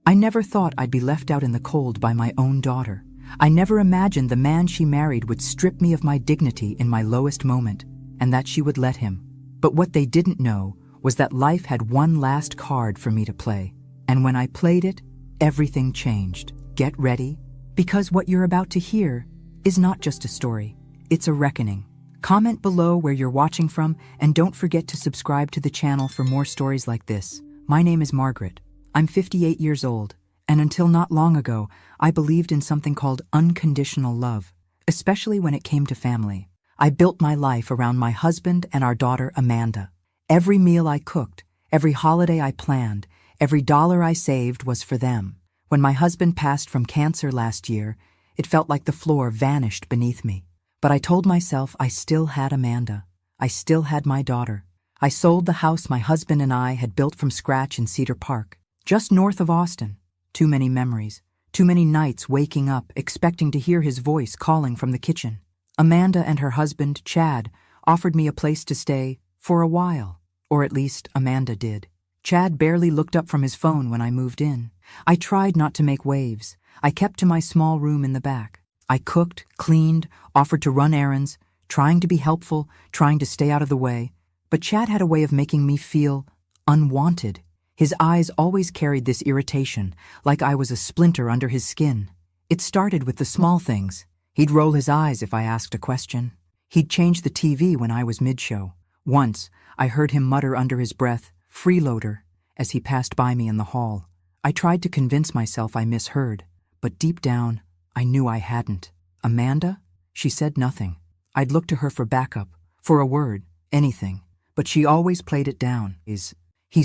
I never thought I'd be left out in the cold by my own daughter. I never imagined the man she married would strip me of my dignity in my lowest moment, and that she would let him. But what they didn't know was that life had one last card for me to play. And when I played it, everything changed. Get ready, because what you're about to hear is not just a story, it's a reckoning. Comment below where you're watching from, and don't forget to subscribe to the channel for more stories like this. My name is Margaret. I'm 58 years old, and until not long ago, I believed in something called unconditional love, especially when it came to family. I built my life around my husband and our daughter, Amanda. Every meal I cooked, every holiday I planned, every dollar I saved was for them. When my husband passed from cancer last year, it felt like the floor vanished beneath me. But I told myself I still had Amanda. I still had my daughter. I sold the house my husband and I had built from scratch in Cedar Park, just north of Austin. Too many memories, too many nights waking up expecting to hear his voice calling from the kitchen. Amanda and her husband, Chad, offered me a place to stay for a while, or at least Amanda did. Chad barely looked up from his phone when I moved in. I tried not to make waves. I kept to my small room in the back. I cooked, cleaned, offered to run errands, trying to be helpful, trying to stay out of the way. But Chad had a way of making me feel unwanted. His eyes always carried this irritation, like I was a splinter under his skin. It started with the small things. He'd roll his eyes if I asked a question. He'd change the TV when I was mid-show. Once, I heard him mutter under his breath, "Freeloader," as he passed by me in the hall. I tried to convince myself I misheard, but deep down, I knew I hadn't. Amanda? She said nothing. I'd look to her for backup, for a word, anything. But she always played it down. He's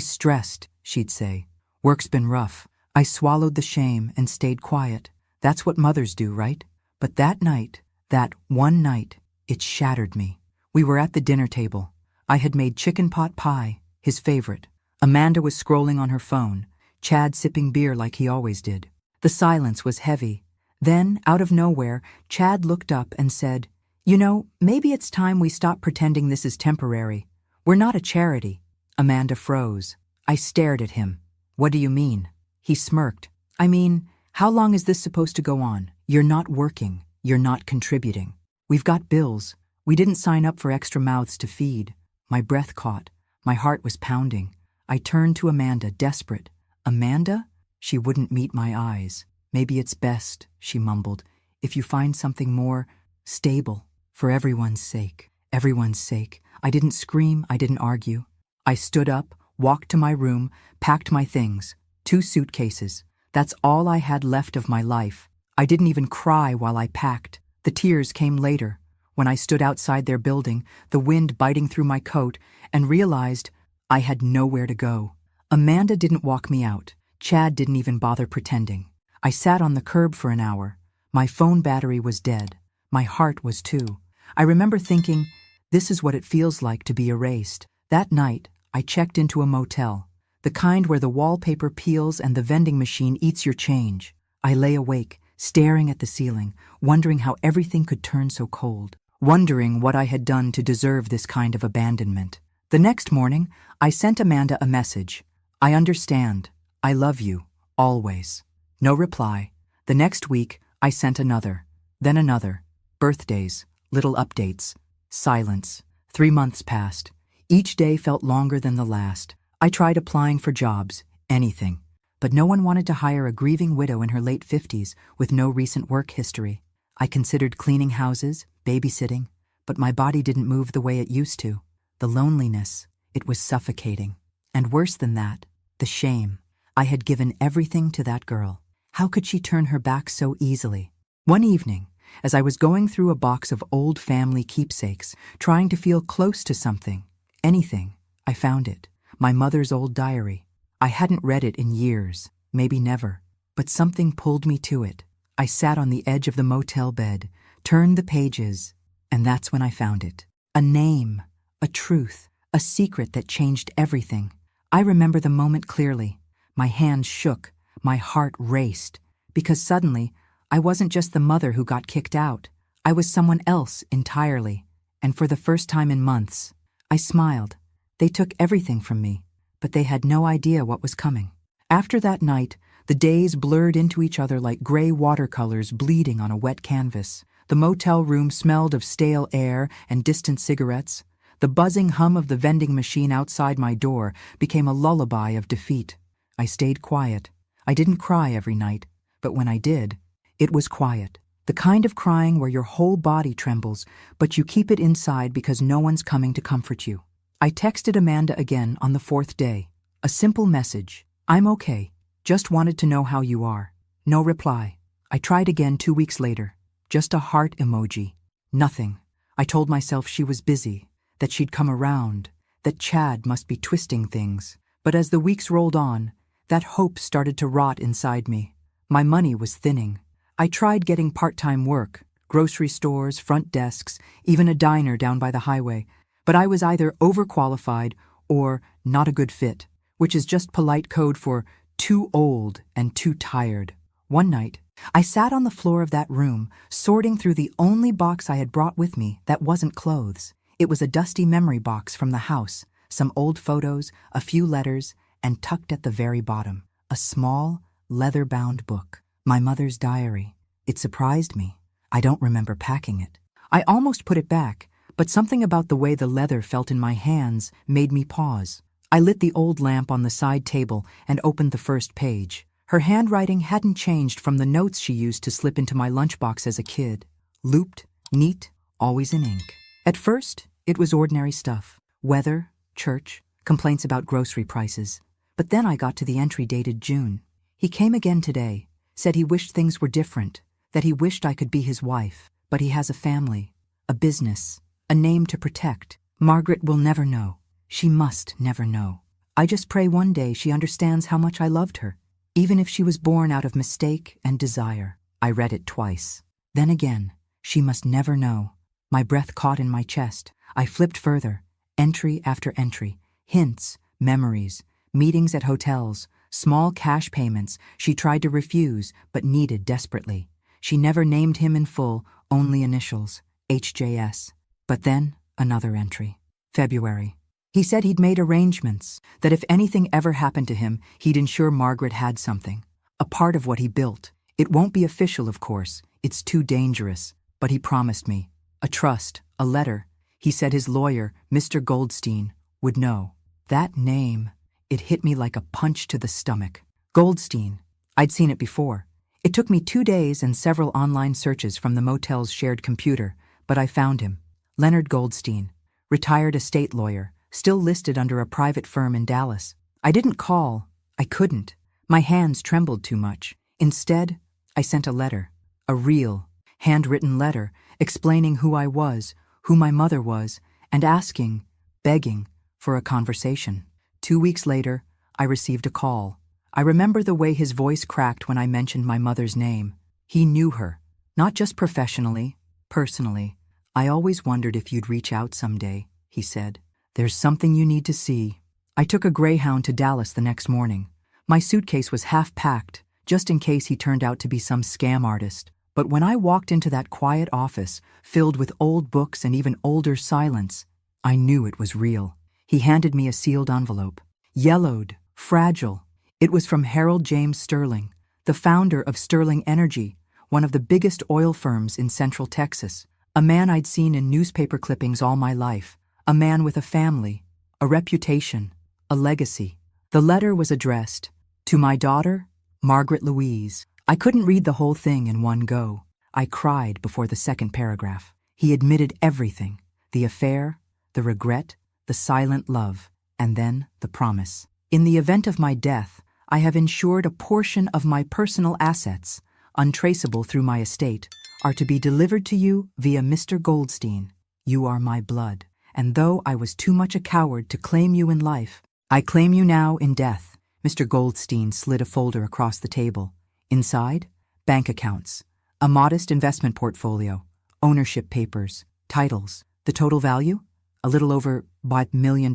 stressed, she'd say. Work's been rough. I swallowed the shame and stayed quiet. That's what mothers do, right? But that night, that one night, it shattered me. We were at the dinner table. I had made chicken pot pie, his favorite. Amanda was scrolling on her phone, Chad sipping beer like he always did. The silence was heavy. Then, out of nowhere, Chad looked up and said, "You know, maybe it's time we stop pretending this is temporary. We're not a charity." Amanda froze. I stared at him. "What do you mean?" He smirked. "I mean, how long is this supposed to go on? You're not working. You're not contributing. We've got bills. We didn't sign up for extra mouths to feed." My breath caught. My heart was pounding. I turned to Amanda, desperate. "Amanda?" She wouldn't meet my eyes. "Maybe it's best," she mumbled, "if you find something more stable. For everyone's sake. Everyone's sake." I didn't scream. I didn't argue. I stood up, walked to my room, packed my things. 2 suitcases. That's all I had left of my life. I didn't even cry while I packed. The tears came later, when I stood outside their building, the wind biting through my coat, and realized I had nowhere to go. Amanda didn't walk me out. Chad didn't even bother pretending. I sat on the curb for an hour. My phone battery was dead. My heart was too. I remember thinking, this is what it feels like to be erased. That night, I checked into a motel, the kind where the wallpaper peels and the vending machine eats your change. I lay awake, staring at the ceiling, wondering how everything could turn so cold, wondering what I had done to deserve this kind of abandonment. The next morning, I sent Amanda a message. "I understand. I love you. Always." No reply. The next week, I sent another, then another. Birthdays, little updates, silence. 3 months passed. Each day felt longer than the last. I tried applying for jobs, anything. But no one wanted to hire a grieving widow in her late 50s with no recent work history. I considered cleaning houses, babysitting, but my body didn't move the way it used to. The loneliness, it was suffocating. And worse than that, the shame. I had given everything to that girl. How could she turn her back so easily? One evening, as I was going through a box of old family keepsakes, trying to feel close to something, anything, I found it. My mother's old diary. I hadn't read it in years, maybe never, but something pulled me to it. I sat on the edge of the motel bed, turned the pages, and that's when I found it. A name, a truth, a secret that changed everything. I remember the moment clearly. My hands shook, my heart raced, because suddenly, I wasn't just the mother who got kicked out. I was someone else entirely, and for the first time in months, I smiled. They took everything from me, but they had no idea what was coming. After that night, The days blurred into each other like gray watercolors bleeding on a wet canvas. The motel room smelled of stale air and distant cigarettes. The buzzing hum of the vending machine outside my door became a lullaby of defeat. I stayed quiet. I didn't cry every night, but when I did, it was quiet. The kind of crying where your whole body trembles, but you keep it inside because no one's coming to comfort you. I texted Amanda again on the 4th day. A simple message. I'm okay. Just wanted to know how you are. No reply. I tried again 2 weeks later. Just a heart emoji. Nothing. I told myself she was busy, that she'd come around, that Chad must be twisting things. But as the weeks rolled on, that hope started to rot inside me. My money was thinning. I tried getting part-time work, grocery stores, front desks, even a diner down by the highway, but I was either overqualified or not a good fit, which is just polite code for too old and too tired. One night, I sat on the floor of that room, sorting through the only box I had brought with me that wasn't clothes. It was a dusty memory box from the house, some old photos, a few letters, and tucked at the very bottom, a small, leather-bound book. My mother's diary. It surprised me. I don't remember packing it. I almost put it back, but something about the way the leather felt in my hands made me pause. I lit the old lamp on the side table and opened the first page. Her handwriting hadn't changed from the notes she used to slip into my lunchbox as a kid. Looped, neat, always in ink. At first, it was ordinary stuff. Weather, church, complaints about grocery prices. But then I got to the entry dated June. He came again today. Said he wished things were different, that he wished I could be his wife, but he has a family, a business, a name to protect. Margaret will never know. She must never know. I just pray one day she understands how much I loved her, even if she was born out of mistake and desire. I read it twice. Then again, she must never know. My breath caught in my chest. I flipped further, entry after entry, hints, memories, meetings at hotels, small cash payments she tried to refuse but needed desperately. She never named him in full, only initials, HJS. But then, another entry. February. He said he'd made arrangements, that if anything ever happened to him, he'd ensure Margaret had something. A part of what he built. It won't be official, of course. It's too dangerous. But he promised me. A trust, a letter. He said his lawyer, Mr. Goldstein, would know. That name. It hit me like a punch to the stomach. Goldstein. I'd seen it before. It took me 2 days and several online searches from the motel's shared computer, but I found him. Leonard Goldstein, retired estate lawyer, still listed under a private firm in Dallas. I didn't call. I couldn't. My hands trembled too much. Instead, I sent a letter. A real, handwritten letter explaining who I was, who my mother was, and asking, begging, for a conversation. 2 weeks later, I received a call. I remember the way his voice cracked when I mentioned my mother's name. He knew her, not just professionally, personally. I always wondered if you'd reach out someday, he said. There's something you need to see. I took a Greyhound to Dallas the next morning. My suitcase was half packed, just in case he turned out to be some scam artist. But when I walked into that quiet office, filled with old books and even older silence, I knew it was real. He handed me a sealed envelope. Yellowed, fragile. It was from Harold James Sterling, the founder of Sterling Energy, one of the biggest oil firms in Central Texas. A man I'd seen in newspaper clippings all my life. A man with a family, a reputation, a legacy. The letter was addressed to my daughter, Margaret Louise. I couldn't read the whole thing in one go. I cried before the second paragraph. He admitted everything, the affair, the regret, the silent love, and then the promise. In the event of my death, I have insured a portion of my personal assets, untraceable through my estate, are to be delivered to you via Mr. Goldstein. You are my blood, and though I was too much a coward to claim you in life, I claim you now in death. Mr. Goldstein slid a folder across the table. Inside, bank accounts, a modest investment portfolio, ownership papers, titles. The total value? A little over $5 million.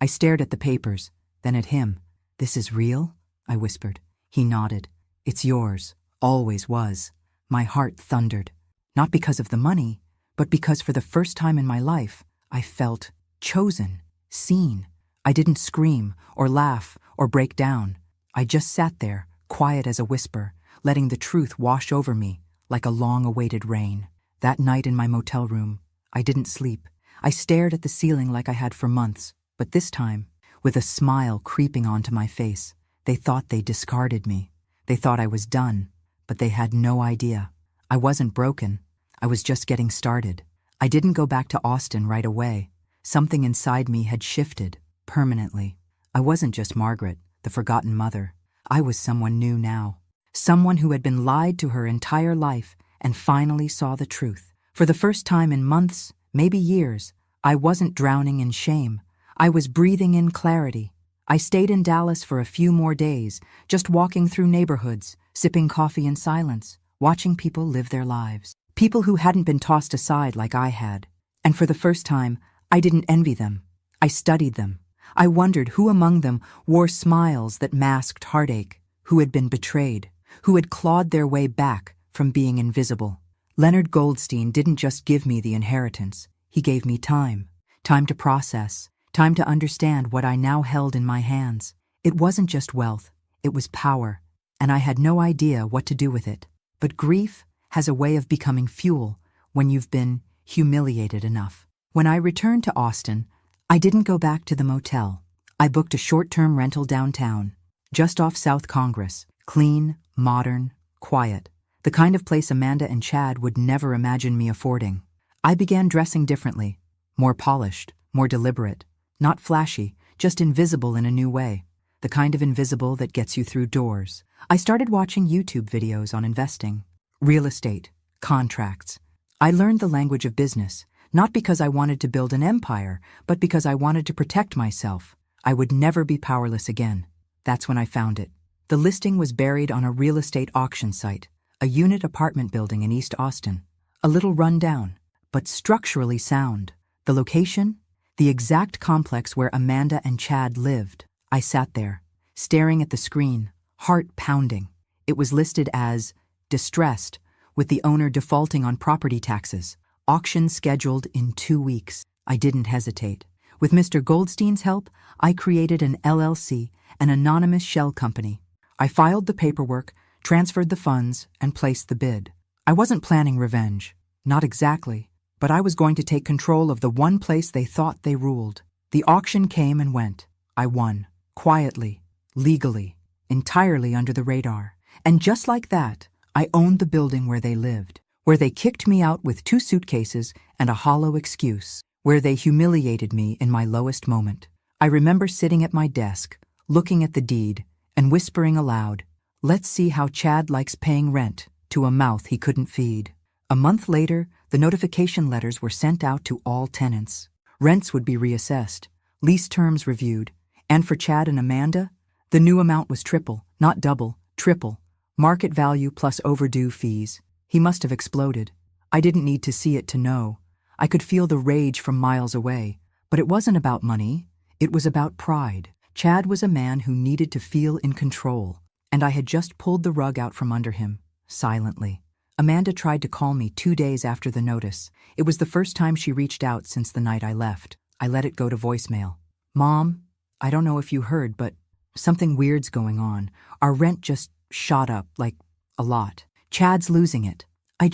I stared at the papers, then at him. This is real? I whispered. He nodded. It's yours. Always was. My heart thundered. Not because of the money, but because for the first time in my life, I felt chosen, seen. I didn't scream or laugh or break down. I just sat there, quiet as a whisper, letting the truth wash over me like a long-awaited rain. That night in my motel room, I didn't sleep. I stared at the ceiling like I had for months, but this time, with a smile creeping onto my face. They thought they discarded me. They thought I was done, but they had no idea. I wasn't broken. I was just getting started. I didn't go back to Austin right away. Something inside me had shifted, permanently. I wasn't just Margaret, the forgotten mother. I was someone new now. Someone who had been lied to her entire life and finally saw the truth. For the first time in months, maybe years, I wasn't drowning in shame. I was breathing in clarity. I stayed in Dallas for a few more days, just walking through neighborhoods, sipping coffee in silence, watching people live their lives. People who hadn't been tossed aside like I had. And for the first time, I didn't envy them. I studied them. I wondered who among them wore smiles that masked heartache, who had been betrayed, who had clawed their way back from being invisible. Leonard Goldstein didn't just give me the inheritance. He gave me time. Time to process. Time to understand what I now held in my hands. It wasn't just wealth. It was power. And I had no idea what to do with it. But grief has a way of becoming fuel when you've been humiliated enough. When I returned to Austin, I didn't go back to the motel. I booked a short-term rental downtown, just off South Congress. Clean, modern, quiet. The kind of place Amanda and Chad would never imagine me affording. I began dressing differently, more polished, more deliberate. Not flashy, just invisible in a new way. The kind of invisible that gets you through doors. I started watching YouTube videos on investing, real estate, contracts. I learned the language of business, not because I wanted to build an empire, but because I wanted to protect myself. I would never be powerless again. That's when I found it. The listing was buried on a real estate auction site, a unit apartment building in East Austin. A little run down, but structurally sound. The location? The exact complex where Amanda and Chad lived. I sat there, staring at the screen, heart pounding. It was listed as distressed, with the owner defaulting on property taxes. Auction scheduled in 2 weeks. I didn't hesitate. With Mr. Goldstein's help, I created an LLC, an anonymous shell company. I filed the paperwork, transferred the funds, and placed the bid. I wasn't planning revenge. Not exactly. But I was going to take control of the one place they thought they ruled. The auction came and went. I won. Quietly. Legally. Entirely under the radar. And just like that, I owned the building where they lived. Where they kicked me out with 2 suitcases and a hollow excuse. Where they humiliated me in my lowest moment. I remember sitting at my desk, looking at the deed, and whispering aloud, "Let's see how Chad likes paying rent," to a mouth he couldn't feed. A month later, the notification letters were sent out to all tenants. Rents would be reassessed, lease terms reviewed, and for Chad and Amanda, the new amount was triple, not double, triple. Market value plus overdue fees. He must have exploded. I didn't need to see it to know. I could feel the rage from miles away. But it wasn't about money. It was about pride. Chad was a man who needed to feel in control, and I had just pulled the rug out from under him, silently. Amanda tried to call me 2 days after the notice. It was the first time she reached out since the night I left. I let it go to voicemail. "Mom, I don't know if you heard, but something weird's going on. Our rent just shot up, like, a lot. Chad's losing it. I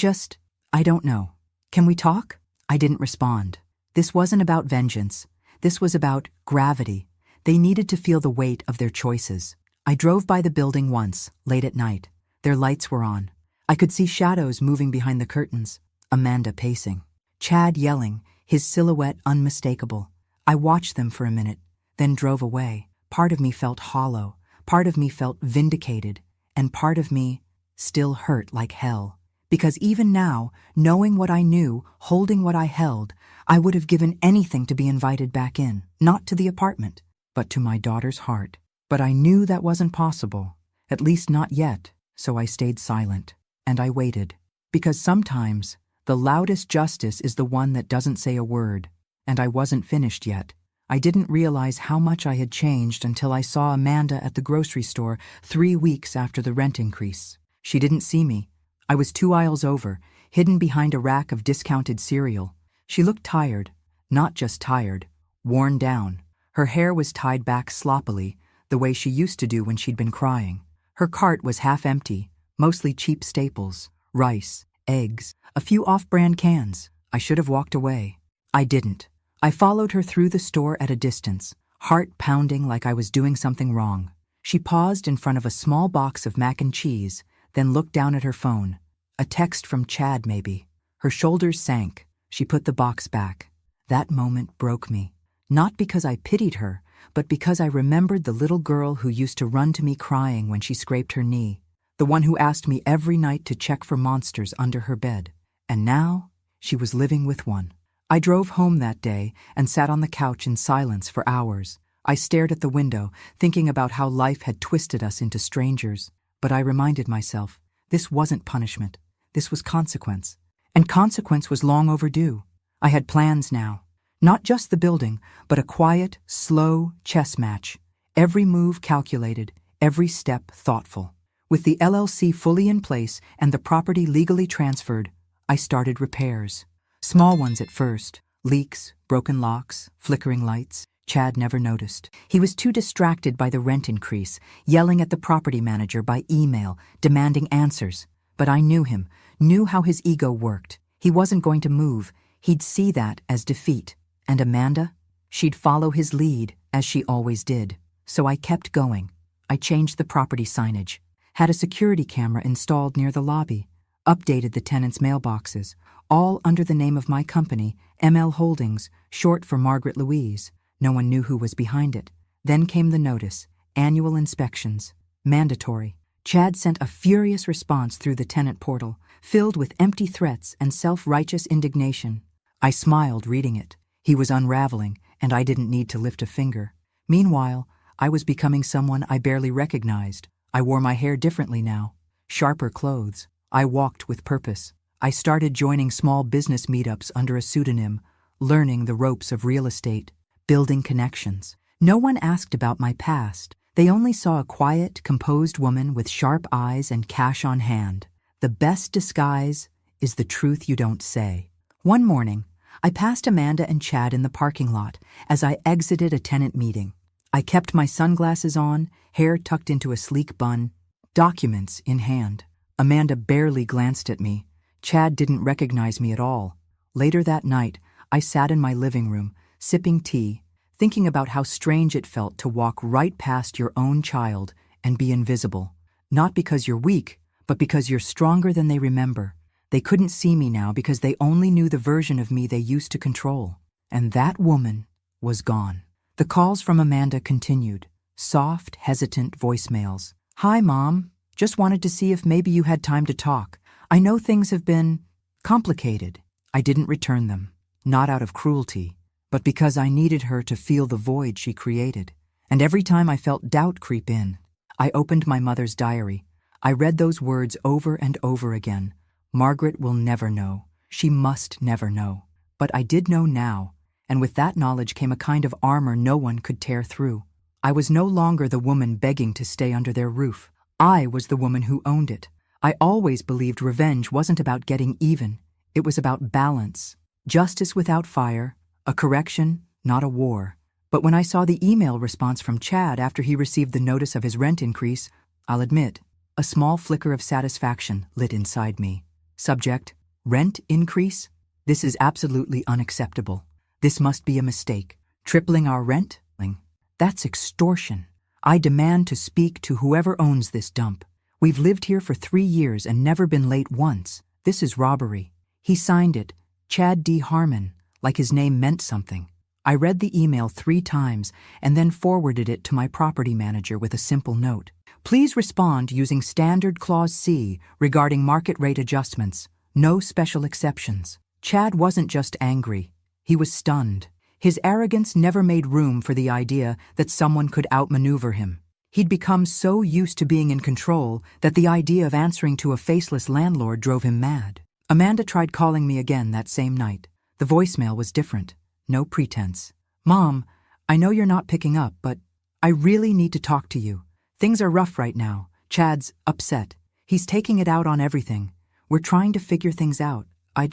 don't know. Can we talk?" I didn't respond. This wasn't about vengeance. This was about gravity. They needed to feel the weight of their choices. I drove by the building once, late at night. Their lights were on. I could see shadows moving behind the curtains. Amanda pacing. Chad yelling, his silhouette unmistakable. I watched them for a minute, then drove away. Part of me felt hollow. Part of me felt vindicated. And part of me still hurt like hell. Because even now, knowing what I knew, holding what I held, I would have given anything to be invited back in. Not to the apartment, but to my daughter's heart. But I knew that wasn't possible. At least not yet. So I stayed silent. And I waited. Because sometimes, the loudest justice is the one that doesn't say a word. And I wasn't finished yet. I didn't realize how much I had changed until I saw Amanda at the grocery store 3 weeks after the rent increase. She didn't see me. I was 2 aisles over, hidden behind a rack of discounted cereal. She looked tired. Not just tired. Worn down. Her hair was tied back sloppily, the way she used to do when she'd been crying. Her cart was half empty, mostly cheap staples, rice, eggs, a few off-brand cans. I should have walked away. I didn't. I followed her through the store at a distance, heart pounding like I was doing something wrong. She paused in front of a small box of mac and cheese, then looked down at her phone. A text from Chad, maybe. Her shoulders sank. She put the box back. That moment broke me. Not because I pitied her, but because I remembered the little girl who used to run to me crying when she scraped her knee, the one who asked me every night to check for monsters under her bed. And now, she was living with one. I drove home that day and sat on the couch in silence for hours. I stared at the window, thinking about how life had twisted us into strangers. But I reminded myself, this wasn't punishment. This was consequence. And consequence was long overdue. I had plans now. Not just the building, but a quiet, slow chess match. Every move calculated, every step thoughtful. With the LLC fully in place and the property legally transferred, I started repairs. Small ones at first. Leaks, broken locks, flickering lights. Chad never noticed. He was too distracted by the rent increase, yelling at the property manager by email, demanding answers. But I knew him, knew how his ego worked. He wasn't going to move. He'd see that as defeat. And Amanda? She'd follow his lead, as she always did. So I kept going. I changed the property signage, had a security camera installed near the lobby, updated the tenants' mailboxes, all under the name of my company, ML Holdings, short for Margaret Louise. No one knew who was behind it. Then came the notice, annual inspections, mandatory. Chad sent a furious response through the tenant portal, filled with empty threats and self-righteous indignation. I smiled reading it. He was unraveling, and I didn't need to lift a finger. Meanwhile, I was becoming someone I barely recognized. I wore my hair differently now, sharper clothes. I walked with purpose. I started joining small business meetups under a pseudonym, learning the ropes of real estate, building connections. No one asked about my past. They only saw a quiet, composed woman with sharp eyes and cash on hand. The best disguise is the truth you don't say. One morning, I passed Amanda and Chad in the parking lot as I exited a tenant meeting. I kept my sunglasses on, hair tucked into a sleek bun, documents in hand. Amanda barely glanced at me. Chad didn't recognize me at all. Later that night, I sat in my living room, sipping tea, thinking about how strange it felt to walk right past your own child and be invisible. Not because you're weak, but because you're stronger than they remember. They couldn't see me now because they only knew the version of me they used to control. And that woman was gone. The calls from Amanda continued. Soft, hesitant voicemails. Hi, Mom. Just wanted to see if maybe you had time to talk. I know things have been complicated. I didn't return them. Not out of cruelty, but because I needed her to feel the void she created. And every time I felt doubt creep in, I opened my mother's diary. I read those words over and over again. Margaret will never know. She must never know. But I did know now, and with that knowledge came a kind of armor no one could tear through. I was no longer the woman begging to stay under their roof. I was the woman who owned it. I always believed revenge wasn't about getting even. It was about balance. Justice without fire, a correction, not a war. But when I saw the email response from Chad after he received the notice of his rent increase, I'll admit, a small flicker of satisfaction lit inside me. Subject, rent increase? This is absolutely unacceptable. This must be a mistake. Tripling our rent? That's extortion. I demand to speak to whoever owns this dump. We've lived here for 3 years and never been late once. This is robbery. He signed it, Chad D. Harmon, like his name meant something. I read the email 3 times and then forwarded it to my property manager with a simple note. Please respond using Standard Clause C regarding market rate adjustments. No special exceptions. Chad wasn't just angry. He was stunned. His arrogance never made room for the idea that someone could outmaneuver him. He'd become so used to being in control that the idea of answering to a faceless landlord drove him mad. Amanda tried calling me again that same night. The voicemail was different. No pretense. Mom, I know you're not picking up, but I really need to talk to you. Things are rough right now. Chad's upset. He's taking it out on everything. We're trying to figure things out. I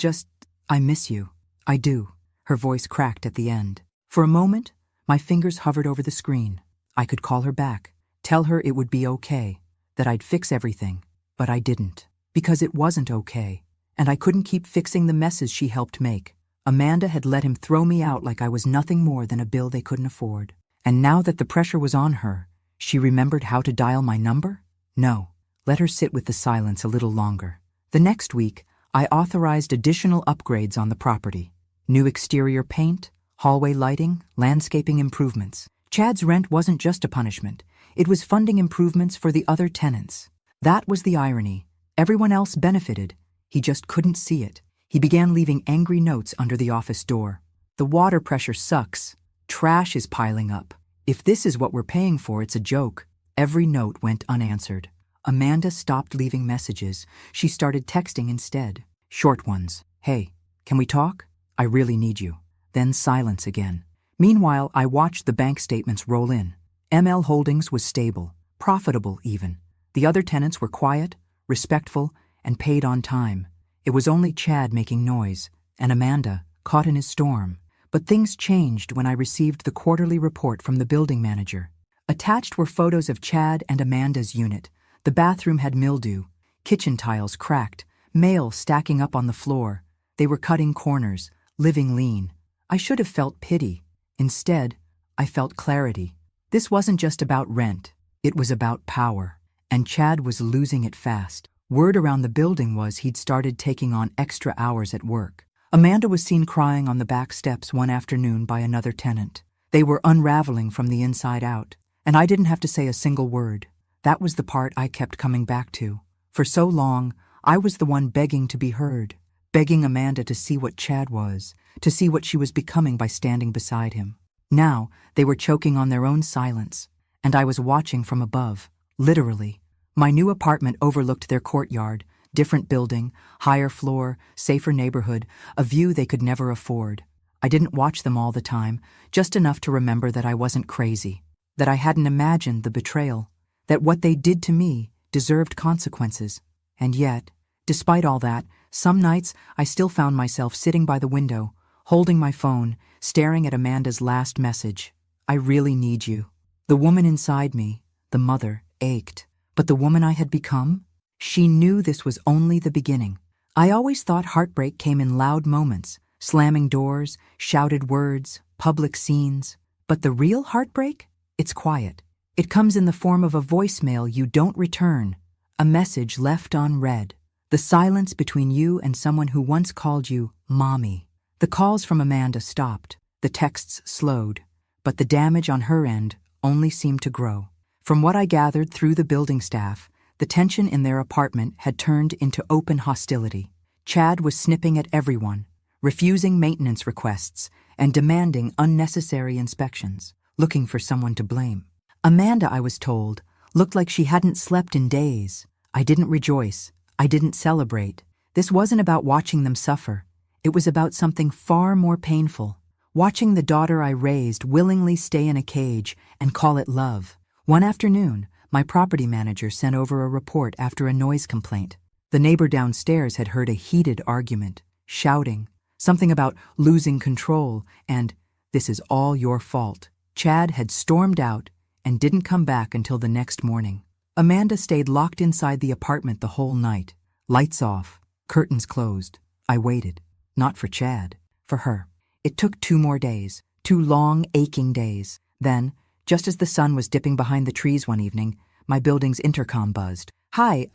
miss you. I do. Her voice cracked at the end. For a moment, my fingers hovered over the screen. I could call her back, tell her it would be okay. that I'd fix everything, but I didn't. Because it wasn't okay. And I couldn't keep fixing the messes she helped make. Amanda had let him throw me out like I was nothing more than a bill they couldn't afford. And now that the pressure was on her, she remembered how to dial my number? No. Let her sit with the silence a little longer. The next week, I authorized additional upgrades on the property. New exterior paint, hallway lighting, landscaping improvements. Chad's rent wasn't just a punishment. It was funding improvements for the other tenants. That was the irony. Everyone else benefited. He just couldn't see it. He began leaving angry notes under the office door. The water pressure sucks. Trash is piling up. If this is what we're paying for, it's a joke. Every note went unanswered. Amanda stopped leaving messages. She started texting instead. Short ones. Hey, can we talk? I really need you. Then silence again. Meanwhile, I watched the bank statements roll in. ML Holdings was stable, profitable even. The other tenants were quiet, respectful, and paid on time. It was only Chad making noise, and Amanda caught in his storm. But things changed when I received the quarterly report from the building manager. Attached were photos of Chad and Amanda's unit. The bathroom had mildew, kitchen tiles cracked, mail stacking up on the floor. They were cutting corners, living lean. I should have felt pity. Instead, I felt clarity. This wasn't just about rent. It was about power. And Chad was losing it fast. Word around the building was he'd started taking on extra hours at work. Amanda was seen crying on the back steps one afternoon by another tenant. They were unraveling from the inside out, and I didn't have to say a single word. That was the part I kept coming back to. For so long, I was the one begging to be heard, begging Amanda to see what Chad was, to see what she was becoming by standing beside him. Now, they were choking on their own silence, and I was watching from above, literally. My new apartment overlooked their courtyard, different building, higher floor, safer neighborhood, a view they could never afford. I didn't watch them all the time, just enough to remember that I wasn't crazy, that I hadn't imagined the betrayal, that what they did to me deserved consequences. And yet, despite all that, some nights I still found myself sitting by the window, holding my phone, staring at Amanda's last message. I really need you. The woman inside me, the mother, ached. But the woman I had become? She knew this was only the beginning. I always thought heartbreak came in loud moments, slamming doors, shouted words, public scenes. But the real heartbreak? It's quiet. It comes in the form of a voicemail you don't return, a message left unread, the silence between you and someone who once called you Mommy. The calls from Amanda stopped, the texts slowed, but the damage on her end only seemed to grow. From what I gathered through the building staff, the tension in their apartment had turned into open hostility. Chad was snipping at everyone, refusing maintenance requests, and demanding unnecessary inspections, looking for someone to blame. Amanda, I was told, looked like she hadn't slept in days. I didn't rejoice. I didn't celebrate. This wasn't about watching them suffer. It was about something far more painful. Watching the daughter I raised willingly stay in a cage and call it love. One afternoon, my property manager sent over a report after a noise complaint. The neighbor downstairs had heard a heated argument, shouting, something about losing control and, "This is all your fault." Chad had stormed out and didn't come back until the next morning. Amanda stayed locked inside the apartment the whole night. Lights off, curtains closed. I waited. Not for Chad, for her. It took 2 more days, 2 long, aching days. Then, just as the sun was dipping behind the trees one evening, my building's intercom buzzed. "Hi,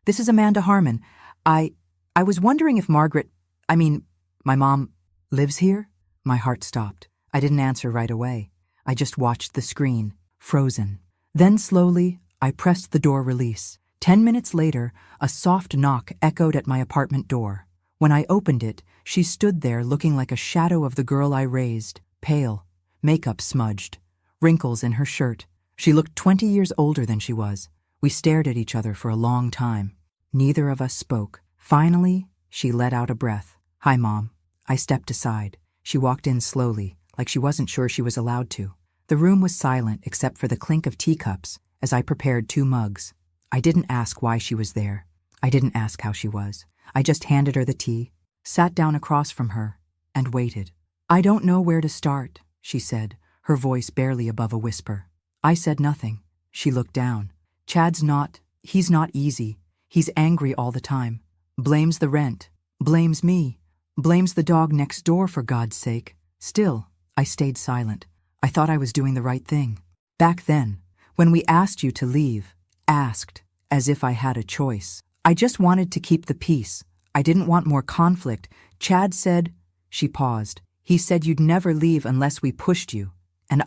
this is Amanda Harmon. I was wondering if my mom lives here?" My heart stopped. I didn't answer right away. I just watched the screen, frozen. Then slowly, I pressed the door release. 10 minutes later, a soft knock echoed at my apartment door. When I opened it, she stood there looking like a shadow of the girl I raised, pale, makeup smudged, wrinkles in her shirt. She looked 20 years older than she was. We stared at each other for a long time. Neither of us spoke. Finally, she let out a breath. "Hi, Mom." I stepped aside. She walked in slowly, like she wasn't sure she was allowed to. The room was silent except for the clink of teacups as I prepared 2 mugs. I didn't ask why she was there. I didn't ask how she was. I just handed her the tea, sat down across from her, and waited. "I don't know where to start," she said, her voice barely above a whisper. I said nothing. She looked down. He's not easy. He's angry all the time. Blames the rent. Blames me. Blames the dog next door, for God's sake. Still, I stayed silent. I thought I was doing the right thing. Back then, when we asked you to leave, asked, as if I had a choice. I just wanted to keep the peace. I didn't want more conflict. Chad said, she paused. He said you'd never leave unless we pushed you. And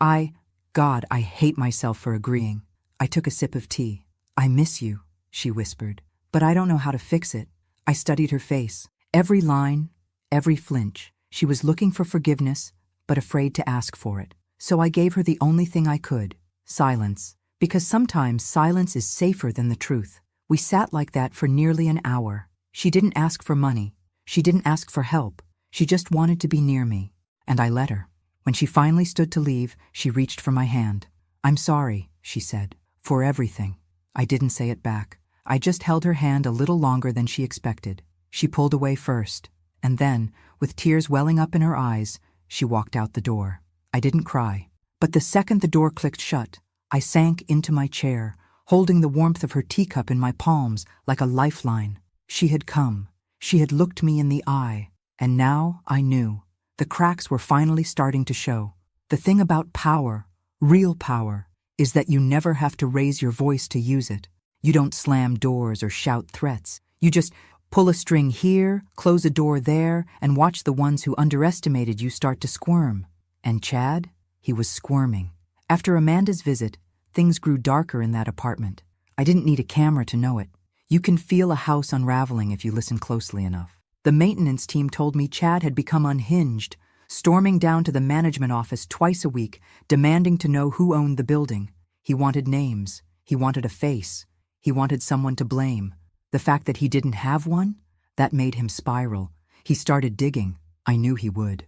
God, I hate myself for agreeing. I took a sip of tea. I miss you, she whispered, but I don't know how to fix it. I studied her face. Every line, every flinch. She was looking for forgiveness, but afraid to ask for it. So I gave her the only thing I could, silence. Because sometimes silence is safer than the truth. We sat like that for nearly an hour. She didn't ask for money. She didn't ask for help. She just wanted to be near me. And I let her. When she finally stood to leave, she reached for my hand. I'm sorry, she said, for everything. I didn't say it back. I just held her hand a little longer than she expected. She pulled away first, and then, with tears welling up in her eyes, she walked out the door. I didn't cry. But the second the door clicked shut, I sank into my chair, holding the warmth of her teacup in my palms like a lifeline. She had come. She had looked me in the eye. And now I knew. The cracks were finally starting to show. The thing about power, real power, is that you never have to raise your voice to use it. You don't slam doors or shout threats. You just pull a string here, close a door there, and watch the ones who underestimated you start to squirm. And Chad? He was squirming. After Amanda's visit, things grew darker in that apartment. I didn't need a camera to know it. You can feel a house unraveling if you listen closely enough. The maintenance team told me Chad had become unhinged, storming down to the management office twice a week, demanding to know who owned the building. He wanted names. He wanted a face. He wanted someone to blame. The fact that he didn't have one? That made him spiral. He started digging. I knew he would.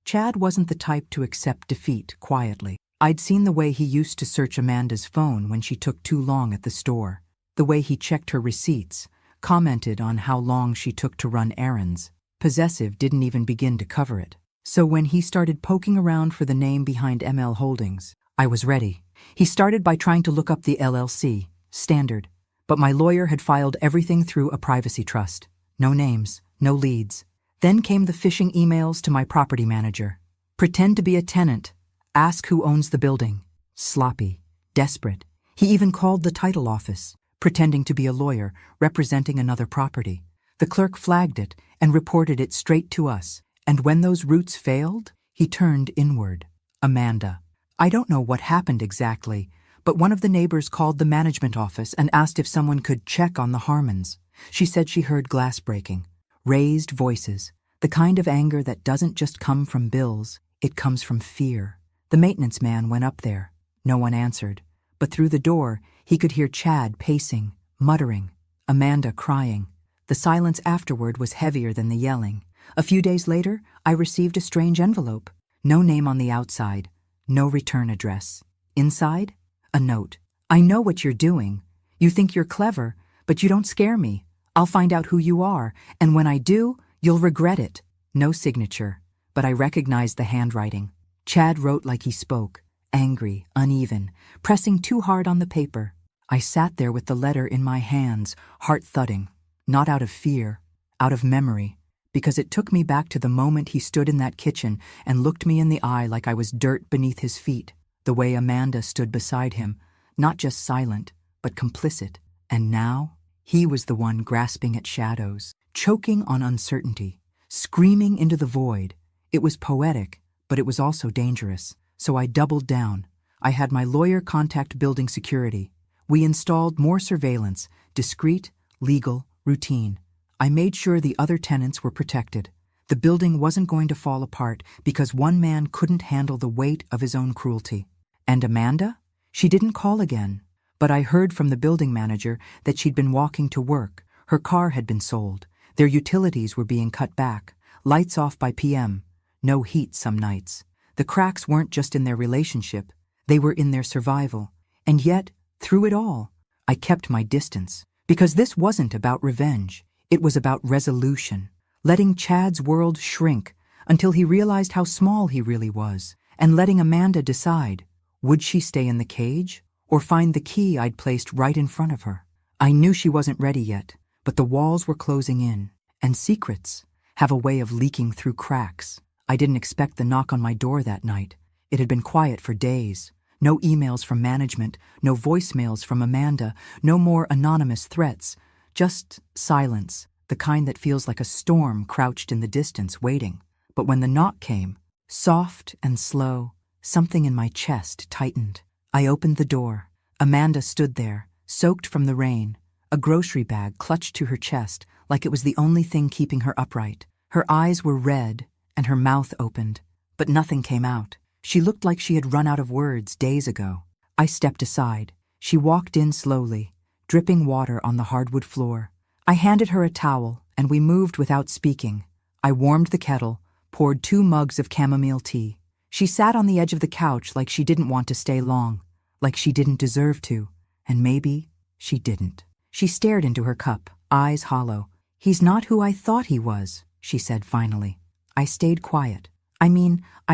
Chad wasn't the type to accept defeat quietly. I'd seen the way he used to search Amanda's phone when she took too long at the store. The way he checked her receipts, commented on how long she took to run errands. Possessive didn't even begin to cover it. So when he started poking around for the name behind ML Holdings, I was ready. He started by trying to look up the LLC, standard, but my lawyer had filed everything through a privacy trust. No names, no leads. Then came the phishing emails to my property manager. Pretend to be a tenant. Ask who owns the building. Sloppy. Desperate. He even called the title office, pretending to be a lawyer representing another property. The clerk flagged it and reported it straight to us. And when those routes failed, he turned inward. Amanda. I don't know what happened exactly, but one of the neighbors called the management office and asked if someone could check on the Harmons. She said she heard glass breaking. Raised voices. The kind of anger that doesn't just come from bills, it comes from fear. The maintenance man went up there. No one answered. But through the door, he could hear Chad pacing, muttering, Amanda crying. The silence afterward was heavier than the yelling. A few days later, I received a strange envelope. No name on the outside. No return address. Inside, a note. I know what you're doing. You think you're clever, but you don't scare me. I'll find out who you are, and when I do, you'll regret it. No signature, but I recognized the handwriting. Chad wrote like he spoke, angry, uneven, pressing too hard on the paper. I sat there with the letter in my hands, heart thudding, not out of fear, out of memory, because it took me back to the moment he stood in that kitchen and looked me in the eye like I was dirt beneath his feet, the way Amanda stood beside him, not just silent, but complicit. And now, he was the one grasping at shadows, choking on uncertainty, screaming into the void. It was poetic, but it was also dangerous. So I doubled down. I had my lawyer contact building security. We installed more surveillance, discreet, legal, routine. I made sure the other tenants were protected. The building wasn't going to fall apart because one man couldn't handle the weight of his own cruelty. And Amanda? She didn't call again. But I heard from the building manager that she'd been walking to work. Her car had been sold. Their utilities were being cut back. Lights off by PM. No heat some nights. The cracks weren't just in their relationship. They were in their survival. And yet, through it all, I kept my distance. Because this wasn't about revenge. It was about resolution. Letting Chad's world shrink until he realized how small he really was. And letting Amanda decide, would she stay in the cage? or find the key I'd placed right in front of her. I knew she wasn't ready yet, but the walls were closing in, and secrets have a way of leaking through cracks. I didn't expect the knock on my door that night. It had been quiet for days. No emails from management, no voicemails from Amanda, no more anonymous threats. Just silence, the kind that feels like a storm crouched in the distance waiting. But when the knock came, soft and slow, something in my chest tightened. I opened the door. Amanda stood there, soaked from the rain, a grocery bag clutched to her chest like it was the only thing keeping her upright. Her eyes were red and her mouth opened, but nothing came out. She looked like she had run out of words days ago. I stepped aside. She walked in slowly, dripping water on the hardwood floor. I handed her a towel, and we moved without speaking. I warmed the kettle, poured 2 mugs of chamomile tea. She sat on the edge of the couch like she didn't want to stay long, like she didn't deserve to, and maybe she didn't. She stared into her cup, eyes hollow. "He's not who I thought he was," she said finally. I stayed quiet. I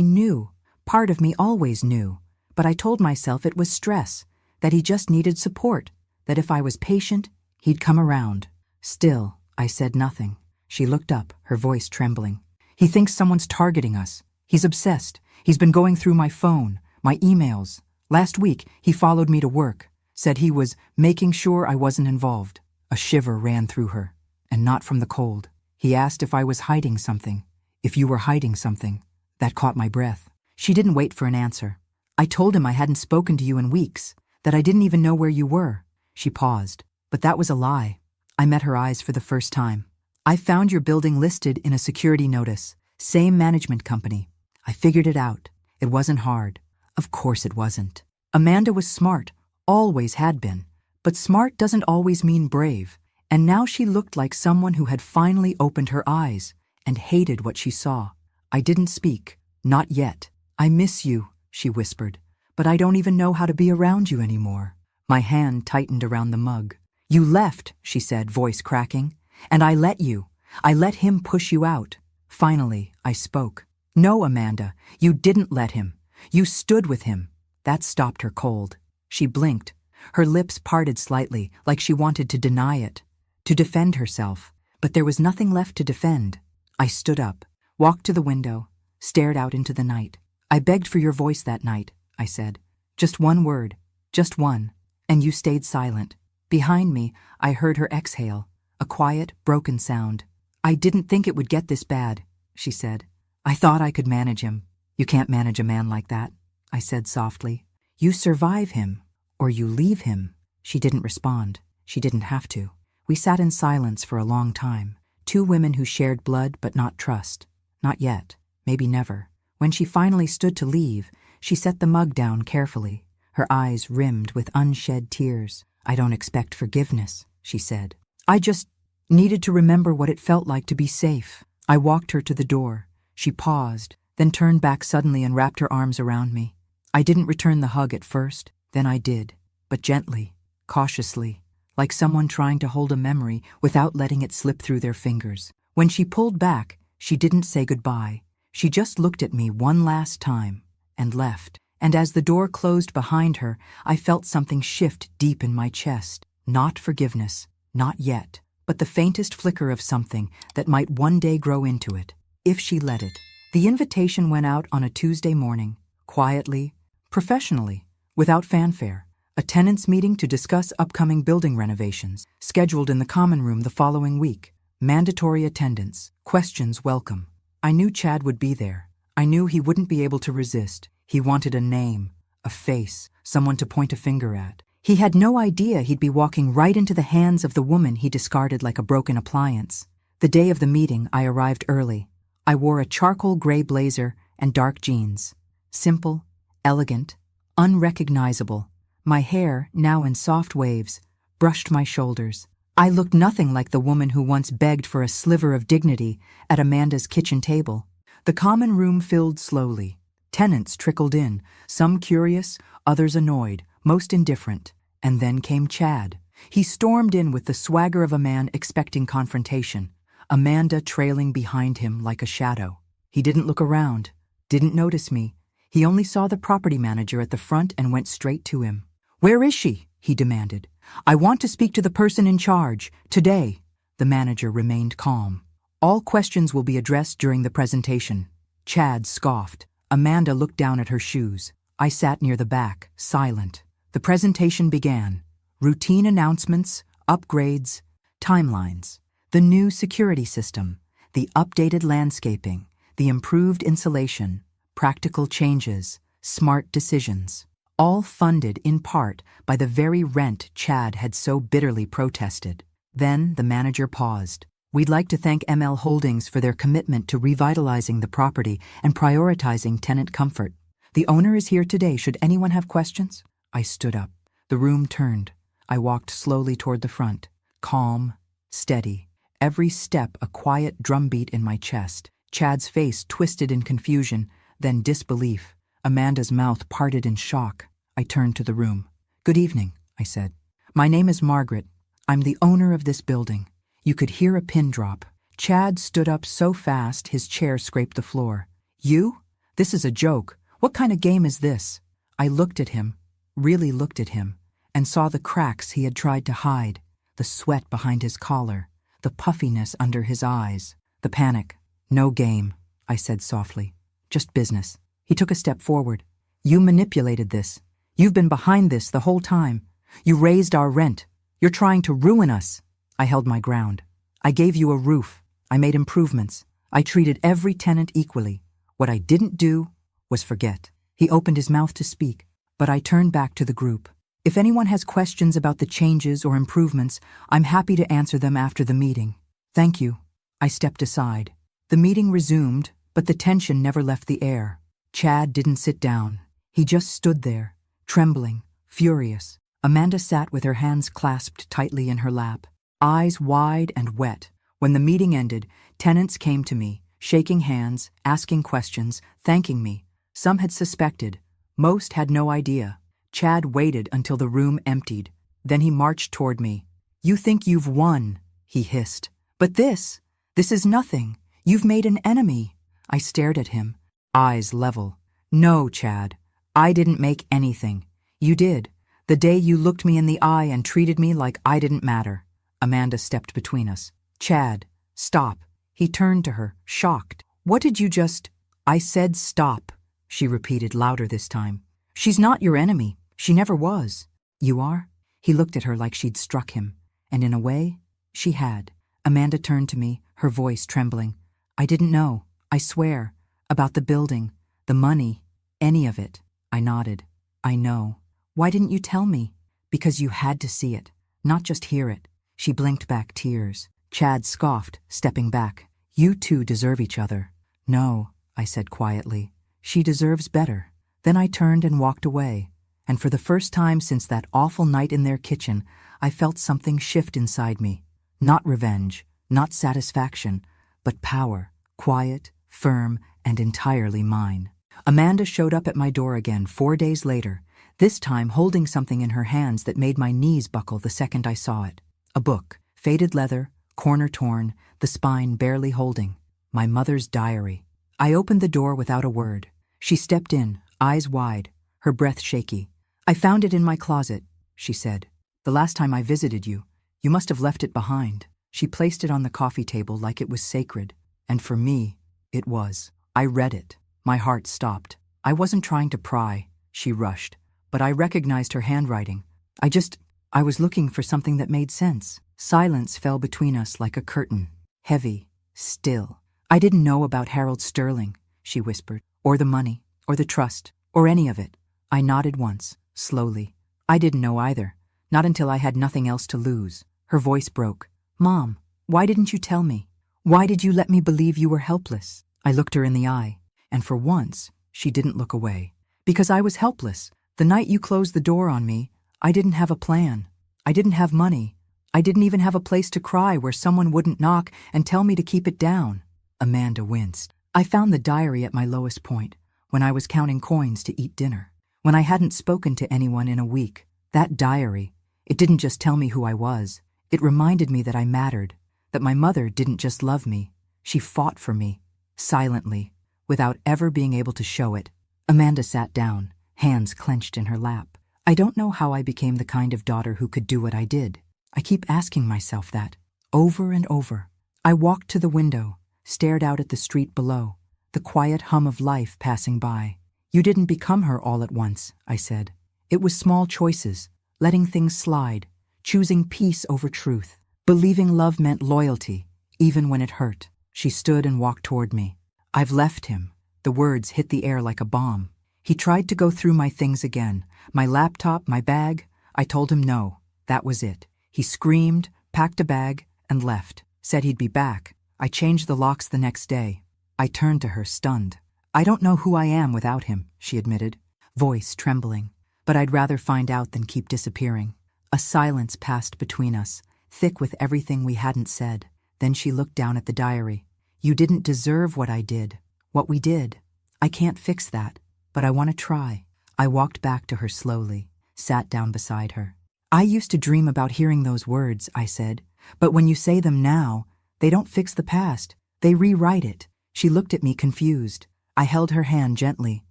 knew. Part of me always knew, but I told myself it was stress, that he just needed support, that if I was patient, he'd come around. Still, I said nothing. She looked up, her voice trembling. "He thinks someone's targeting us. He's obsessed. He's been going through my phone, my emails. Last week, he followed me to work, said he was making sure I wasn't involved." A shiver ran through her, and not from the cold. "He asked if I was hiding something. If you were hiding something." That caught my breath. She didn't wait for an answer. "I told him I hadn't spoken to you in weeks, that I didn't even know where you were." She paused, but that was a lie. I met her eyes for the first time. "I found your building listed in a security notice, same management company. I figured it out. It wasn't hard." Of course it wasn't. Amanda was smart, always had been. But smart doesn't always mean brave, and now she looked like someone who had finally opened her eyes and hated what she saw. I didn't speak, not yet. "I miss you," she whispered, "but I don't even know how to be around you anymore." My hand tightened around the mug. "You left," she said, voice cracking, "and I let you. I let him push you out." Finally, I spoke. "No, Amanda, you didn't let him. You stood with him." That stopped her cold. She blinked. Her lips parted slightly, like she wanted to deny it, to defend herself. But there was nothing left to defend. I stood up, walked to the window, stared out into the night. "I begged for your voice that night," I said. "Just one word, just one, and you stayed silent." Behind me, I heard her exhale, a quiet, broken sound. "I didn't think it would get this bad," she said. "I thought I could manage him." "You can't manage a man like that," I said softly. "You survive him, or you leave him." She didn't respond. She didn't have to. We sat in silence for a long time, 2 women who shared blood but not trust. Not yet, maybe never. When she finally stood to leave, she set the mug down carefully, her eyes rimmed with unshed tears. "I don't expect forgiveness," she said. "I just needed to remember what it felt like to be safe." I walked her to the door. She paused, then turned back suddenly and wrapped her arms around me. I didn't return the hug at first, then I did, but gently, cautiously, like someone trying to hold a memory without letting it slip through their fingers. When she pulled back, she didn't say goodbye. She just looked at me one last time and left. And as the door closed behind her, I felt something shift deep in my chest. Not forgiveness, not yet, but the faintest flicker of something that might one day grow into it, if she let it. The invitation went out on a Tuesday morning, quietly, professionally, without fanfare. A tenants' meeting to discuss upcoming building renovations, scheduled in the common room the following week. Mandatory attendance, questions welcome. I knew Chad would be there. I knew he wouldn't be able to resist. He wanted a name, a face, someone to point a finger at. He had no idea he'd be walking right into the hands of the woman he discarded like a broken appliance. The day of the meeting, I arrived early. I wore a charcoal gray blazer and dark jeans. Simple, elegant, unrecognizable. My hair, now in soft waves, brushed my shoulders. I looked nothing like the woman who once begged for a sliver of dignity at Amanda's kitchen table. The common room filled slowly. Tenants trickled in, some curious, others annoyed, most indifferent. And then came Chad. He stormed in with the swagger of a man expecting confrontation, Amanda trailing behind him like a shadow. He didn't look around, didn't notice me. He only saw the property manager at the front and went straight to him. "Where is she?" he demanded. "I want to speak to the person in charge, today." The manager remained calm. "All questions will be addressed during the presentation." Chad scoffed. Amanda looked down at her shoes. I sat near the back, silent. The presentation began. Routine announcements, upgrades, timelines. The new security system, the updated landscaping, the improved insulation, practical changes, smart decisions. All funded in part by the very rent Chad had so bitterly protested. Then the manager paused. "We'd like to thank ML Holdings for their commitment to revitalizing the property and prioritizing tenant comfort. The owner is here today should anyone have questions." I stood up. The room turned. I walked slowly toward the front, calm, steady. Every step a quiet drumbeat in my chest. Chad's face twisted in confusion, then disbelief. Amanda's mouth parted in shock. I turned to the room. "Good evening," I said. "My name is Margaret. I'm the owner of this building." You could hear a pin drop. Chad stood up so fast his chair scraped the floor. "You? This is a joke. What kind of game is this?" I looked at him, really looked at him, and saw the cracks he had tried to hide, the sweat behind his collar, the puffiness under his eyes, the panic. "No game," I said softly. "Just business." He took a step forward. "You manipulated this. You've been behind this the whole time. You raised our rent. You're trying to ruin us." I held my ground. "I gave you a roof. I made improvements. I treated every tenant equally. What I didn't do was forget." He opened his mouth to speak, but I turned back to the group. "If anyone has questions about the changes or improvements, I'm happy to answer them after the meeting." "Thank you." I stepped aside. The meeting resumed, but the tension never left the air. Chad didn't sit down. He just stood there, trembling, furious. Amanda sat with her hands clasped tightly in her lap, eyes wide and wet. When the meeting ended, tenants came to me, shaking hands, asking questions, thanking me. Some had suspected. Most had no idea. Chad waited until the room emptied. Then he marched toward me. "You think you've won," he hissed. "But this is nothing. You've made an enemy." I stared at him, eyes level. "No, Chad. I didn't make anything. You did. The day you looked me in the eye and treated me like I didn't matter." Amanda stepped between us. "Chad, stop." He turned to her, shocked. "What did you just—" "I said stop," she repeated louder this time. "She's not your enemy. She never was." "You are?" He looked at her like she'd struck him, and in a way, she had. Amanda turned to me, her voice trembling. "I didn't know, I swear, about the building, the money, any of it." I nodded. "I know. Why didn't you tell me?" "Because you had to see it, not just hear it." She blinked back tears. Chad scoffed, stepping back. "You two deserve each other." "No," I said quietly. "She deserves better." Then I turned and walked away, and for the first time since that awful night in their kitchen, I felt something shift inside me. Not revenge, not satisfaction, but power, quiet, firm, and entirely mine. Amanda showed up at my door again 4 days later, this time holding something in her hands that made my knees buckle the second I saw it. A book, faded leather, corner torn, the spine barely holding. My mother's diary. I opened the door without a word. She stepped in, eyes wide, her breath shaky. "I found it in my closet," she said. "The last time I visited you. You must have left it behind." She placed it on the coffee table like it was sacred, and for me, it was. I read it. My heart stopped. "I wasn't trying to pry," she rushed, "but I recognized her handwriting. I was looking for something that made sense." Silence fell between us like a curtain, heavy, still. "I didn't know about Harold Sterling," she whispered, "or the money, or the trust, or any of it." I nodded once, slowly. "I didn't know either, not until I had nothing else to lose." Her voice broke. "Mom, why didn't you tell me? Why did you let me believe you were helpless?" I looked her in the eye, and for once, she didn't look away. "Because I was helpless. The night you closed the door on me, I didn't have a plan. I didn't have money. I didn't even have a place to cry where someone wouldn't knock and tell me to keep it down." Amanda winced. "I found the diary at my lowest point, when I was counting coins to eat dinner, when I hadn't spoken to anyone in a week. That diary, it didn't just tell me who I was. It reminded me that I mattered, that my mother didn't just love me. She fought for me, silently, without ever being able to show it." Amanda sat down, hands clenched in her lap. I don't know how I became the kind of daughter who could do what I did. I keep asking myself that, over and over. I walked to the window, stared out at the street below, the quiet hum of life passing by. You didn't become her all at once, I said. It was small choices, letting things slide, choosing peace over truth, believing love meant loyalty, even when it hurt. She stood and walked toward me. I've left him. The words hit the air like a bomb. He tried to go through my things again, my laptop, my bag. I told him no, that was it. He screamed, packed a bag, and left. Said he'd be back. I changed the locks the next day. I turned to her, stunned. I don't know who I am without him, she admitted, voice trembling. But I'd rather find out than keep disappearing. A silence passed between us, thick with everything we hadn't said. Then she looked down at the diary. You didn't deserve what I did, what we did. I can't fix that, but I want to try. I walked back to her slowly, sat down beside her. I used to dream about hearing those words, I said, but when you say them now, they don't fix the past. They rewrite it. She looked at me confused. I held her hand gently.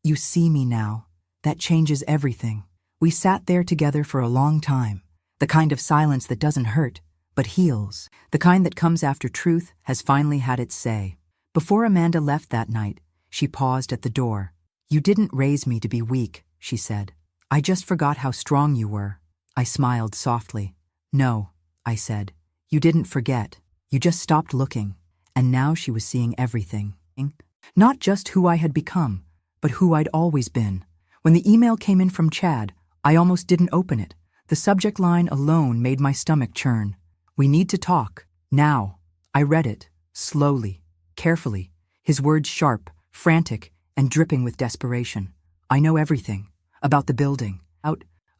You see me now. That changes everything. We sat there together for a long time. The kind of silence that doesn't hurt, but heals. The kind that comes after truth has finally had its say. Before Amanda left that night, she paused at the door. You didn't raise me to be weak, she said. I just forgot how strong you were. I smiled softly. No, I said. You didn't forget. You just stopped looking. And now she was seeing everything. Not just who I had become, but who I'd always been. When the email came in from Chad, I almost didn't open it. The subject line alone made my stomach churn. We need to talk. Now. I read it, slowly, carefully, his words sharp, frantic, and dripping with desperation. I know everything. About the building.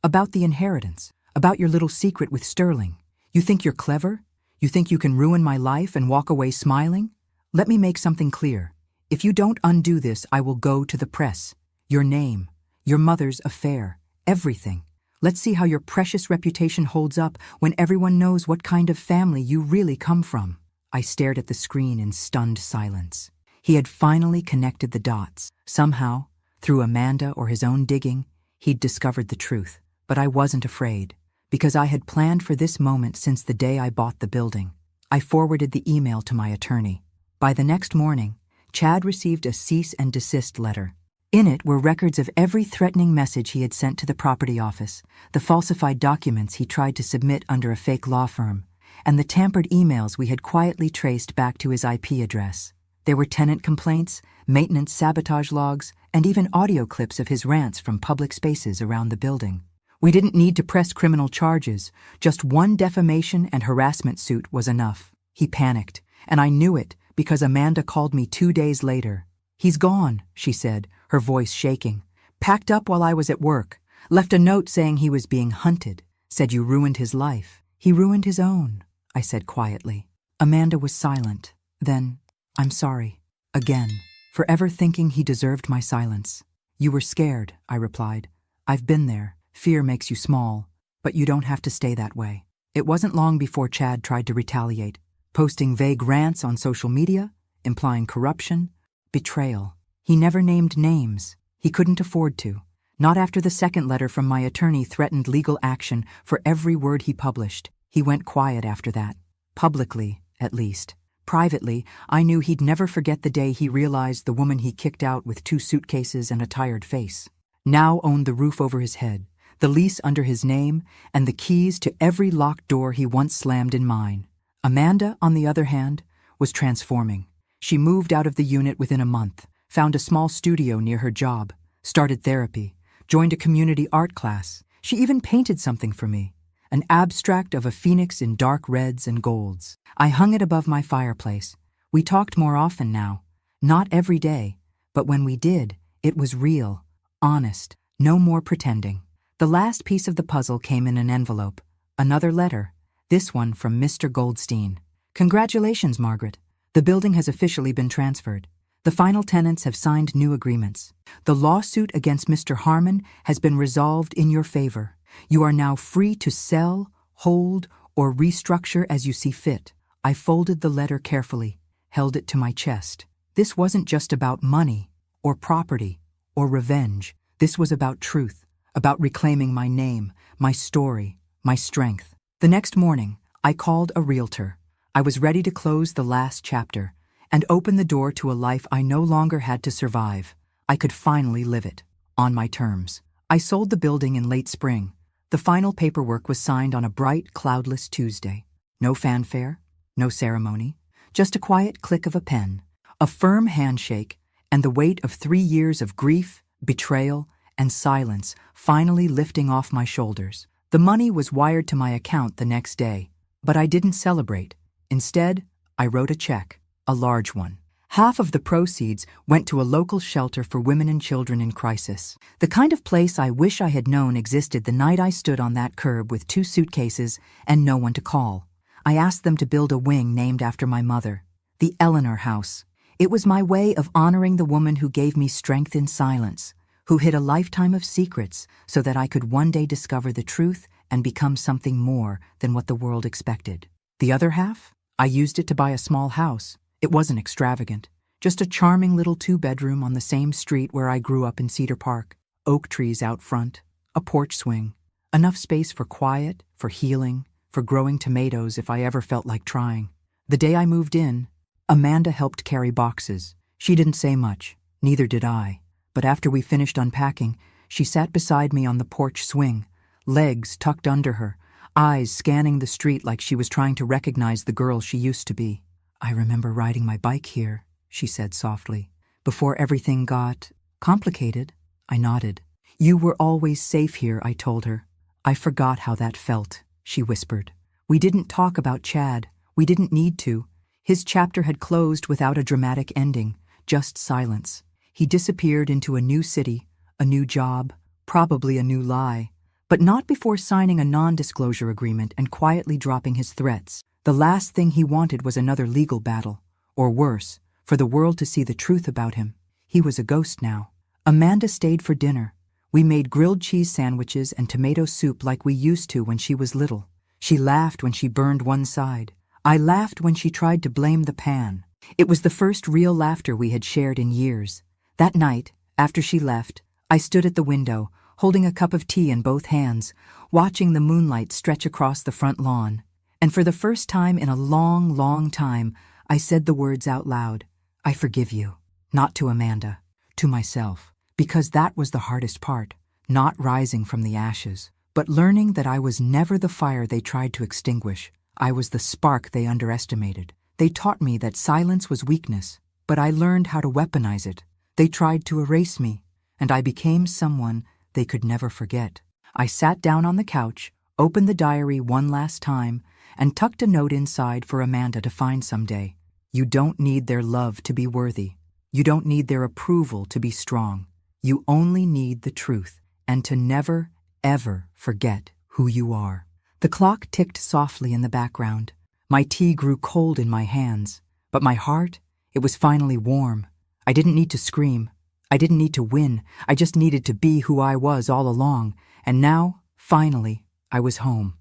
About the inheritance. About your little secret with Sterling. You think you're clever? You think you can ruin my life and walk away smiling? Let me make something clear. If you don't undo this, I will go to the press. Your name, your mother's affair, everything. Let's see how your precious reputation holds up when everyone knows what kind of family you really come from. I stared at the screen in stunned silence. He had finally connected the dots. Somehow, through Amanda or his own digging, he'd discovered the truth. But I wasn't afraid, because I had planned for this moment since the day I bought the building. I forwarded the email to my attorney. By the next morning, Chad received a cease and desist letter. In it were records of every threatening message he had sent to the property office, the falsified documents he tried to submit under a fake law firm, and the tampered emails we had quietly traced back to his IP address. There were tenant complaints, maintenance sabotage logs, and even audio clips of his rants from public spaces around the building. We didn't need to press criminal charges. Just one defamation and harassment suit was enough. He panicked, and I knew it because Amanda called me 2 days later. He's gone, she said, her voice shaking. Packed up while I was at work. Left a note saying he was being hunted. Said you ruined his life. He ruined his own, I said quietly. Amanda was silent. Then, I'm sorry. Again, for ever thinking he deserved my silence. You were scared, I replied. I've been there. Fear makes you small, but you don't have to stay that way. It wasn't long before Chad tried to retaliate, posting vague rants on social media, implying corruption, betrayal. He never named names. He couldn't afford to. Not after the second letter from my attorney threatened legal action for every word he published. He went quiet after that. Publicly, at least. Privately, I knew he'd never forget the day he realized the woman he kicked out with 2 suitcases and a tired face now owned the roof over his head, the lease under his name, and the keys to every locked door he once slammed in mine. Amanda, on the other hand, was transforming. She moved out of the unit within a month, found a small studio near her job, started therapy, joined a community art class. She even painted something for me, an abstract of a phoenix in dark reds and golds. I hung it above my fireplace. We talked more often now, not every day, but when we did, it was real, honest, no more pretending. The last piece of the puzzle came in an envelope, another letter, this one from Mr. Goldstein. Congratulations, Margaret. The building has officially been transferred. The final tenants have signed new agreements. The lawsuit against Mr. Harmon has been resolved in your favor. You are now free to sell, hold, or restructure as you see fit. I folded the letter carefully, held it to my chest. This wasn't just about money, or property, or revenge. This was about truth, about reclaiming my name, my story, my strength. The next morning, I called a realtor. I was ready to close the last chapter and open the door to a life I no longer had to survive. I could finally live it, on my terms. I sold the building in late spring. The final paperwork was signed on a bright, cloudless Tuesday. No fanfare, no ceremony, just a quiet click of a pen, a firm handshake, and the weight of 3 years of grief, betrayal, and silence finally lifting off my shoulders. The money was wired to my account the next day, but I didn't celebrate. Instead, I wrote a check, a large one. Half of the proceeds went to a local shelter for women and children in crisis, the kind of place I wish I had known existed the night I stood on that curb with 2 suitcases and no one to call. I asked them to build a wing named after my mother, the Eleanor House. It was my way of honoring the woman who gave me strength in silence, who hid a lifetime of secrets so that I could one day discover the truth and become something more than what the world expected. The other half? I used it to buy a small house. It wasn't extravagant, just a charming little 2-bedroom on the same street where I grew up in Cedar Park. Oak trees out front, a porch swing, enough space for quiet, for healing, for growing tomatoes if I ever felt like trying. The day I moved in, Amanda helped carry boxes. She didn't say much, neither did I. But after we finished unpacking, she sat beside me on the porch swing, legs tucked under her, eyes scanning the street like she was trying to recognize the girl she used to be. "I remember riding my bike here," she said softly. "Before everything got complicated." I nodded. "You were always safe here," I told her. "I forgot how that felt," she whispered. "We didn't talk about Chad. We didn't need to. His chapter had closed without a dramatic ending, just silence. He disappeared into a new city, a new job, probably a new lie, but not before signing a non-disclosure agreement and quietly dropping his threats. The last thing he wanted was another legal battle, or worse, for the world to see the truth about him. He was a ghost now. Amanda stayed for dinner. We made grilled cheese sandwiches and tomato soup like we used to when she was little. She laughed when she burned one side. I laughed when she tried to blame the pan. It was the first real laughter we had shared in years. That night, after she left, I stood at the window, holding a cup of tea in both hands, watching the moonlight stretch across the front lawn. And for the first time in a long, long time, I said the words out loud. "I forgive you." Not to Amanda, to myself. Because that was the hardest part, not rising from the ashes, but learning that I was never the fire they tried to extinguish. I was the spark they underestimated. They taught me that silence was weakness, but I learned how to weaponize it. They tried to erase me, and I became someone they could never forget. I sat down on the couch, opened the diary one last time, and tucked a note inside for Amanda to find someday. You don't need their love to be worthy. You don't need their approval to be strong. You only need the truth, and to never, ever forget who you are. The clock ticked softly in the background. My tea grew cold in my hands, but my heart, it was finally warm. I didn't need to scream. I didn't need to win. I just needed to be who I was all along. And now, finally, I was home.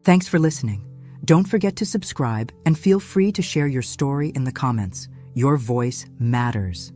Thanks for listening. Don't forget to subscribe and feel free to share your story in the comments. Your voice matters.